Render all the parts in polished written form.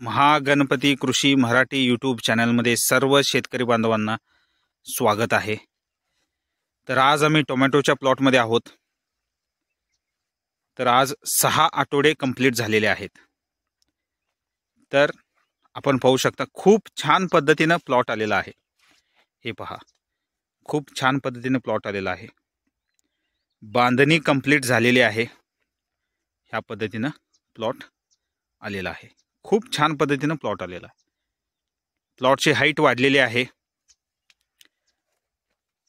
महागणपती कृषी मराठी यूट्यूब चॅनलमध्ये सर्व शेतकरी बांधवांना स्वागत आहे। तर आज आम्ही टोमॅटोच्या प्लॉटमध्ये आहोत। तर आज 6 आठवडे कंप्लीट झालेले आहेत। तर आपण पाहू शकता खूप छान पद्धतीने प्लॉट आलेला आहे। हे पहा, खूप छान पद्धतीने प्लॉट आलेला आहे। बांधणी कंप्लीट झालेली आहे। ह्या पद्धतीने प्लॉट आलेला आहे। खूप छान पद्धतीने प्लॉट आलेला आहे। प्लॉटची हाईट वाढलेली आहे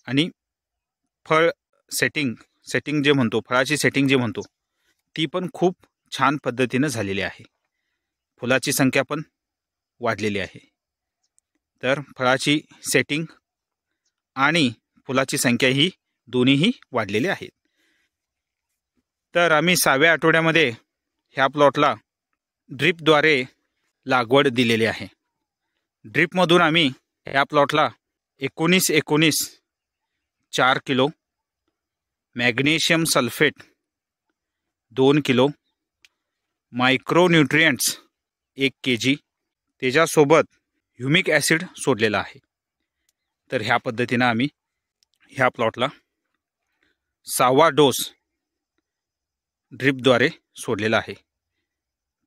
आणि फळ सेटिंग जे म्हणतो, फळाची सेटिंग जे म्हणतो ती पण खूप छान पद्धतीने झालेली आहे। फुलाची संख्या पण वाढलेली आहे। तर फळाची सेटिंग आणि फुलाची संख्या ही दोन्हीही वाढलेली आहेत। तर आम्ही 6व्या आठवड्यामध्ये ह्या प्लॉटला ड्रिपद्वारे लागवड दिलेली आहे। ड्रिपमधून आम्ही ह्या प्लॉटला 19-19 4 kilo, magnesium sulphate 2 kilo, micronutrients 1 kg, त्याच्यासोबत ह्युमिक ॲसिड सोडलेला आहे। तर ह्या पद्धतीने आम्ही ह्या प्लॉटला 6वा डोस ड्रिपद्वारे सोडलेला आहे।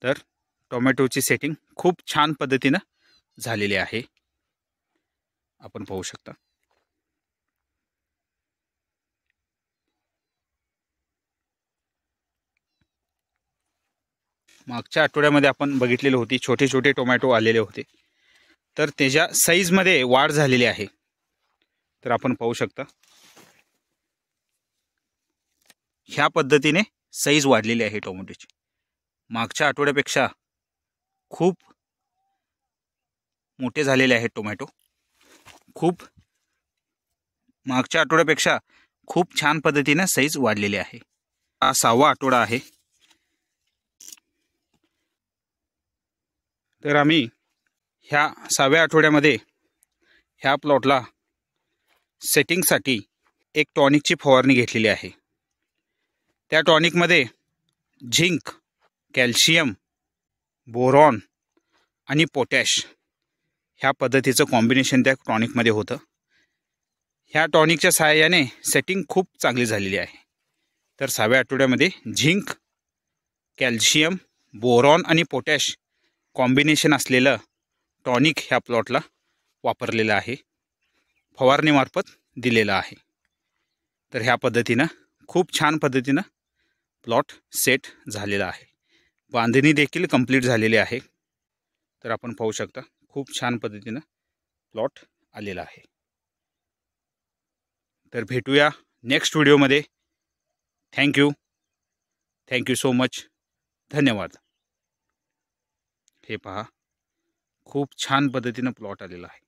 तर टोमॅटोची सेटिंग खूप छान पद्धतीने झालेली आहे। आपण पाहू शकता। मागच्या आठवड्यामध्ये आपण बघितलेले होते छोटे छोटे टोमॅटो आलेले होते। तर त्याच्या साईज मध्ये वाढ झालेली आहे। तर आपण पाहू शकता ह्या पद्धतीने साईज वाढलेली आहे टोमॅटोची। मागच्या आठवड्यापेक्षा खूप मोठे झालेले आहेत टोमॅटो। खूप मागच्या आठवड्यापेक्षा खूप छान पद्धतीने साईज वाढलेली आहे। हा 6वा आठवडा आहे। तर आम्ही ह्या 6व्या आठवड्यामध्ये ह्या प्लॉटला सेटिंगसाठी एक टॉनिकची फवारणी घेतलेली आहे। त्या टॉनिकमध्ये झिंक, कॅल्शियम, बोरॉन आणि पोटॅश ह्या पद्धतीचं कॉम्बिनेशन त्या टॉनिकमध्ये होतं। ह्या टॉनिकच्या सहाय्याने सेटिंग खूप चांगली झालेली आहे। तर 6व्या आठवड्यामध्ये झिंक, कॅल्शियम, बोरॉन आणि पोटॅश कॉम्बिनेशन असलेलं टॉनिक ह्या प्लॉटला वापरलेलं आहे, फवारणीमार्फत दिलेलं आहे। तर ह्या पद्धतीनं खूप छान पद्धतीनं प्लॉट सेट झालेला आहे। बांधणी देखील कंप्लीट झालेली आहे। तर आपण पाहू शकता खूप छान पद्धतीनं प्लॉट आलेला आहे। तर भेटूया नेक्स्ट व्हिडिओमध्ये। Thank you so much. धन्यवाद। हे पहा, खूप छान पद्धतीनं प्लॉट आलेला आहे।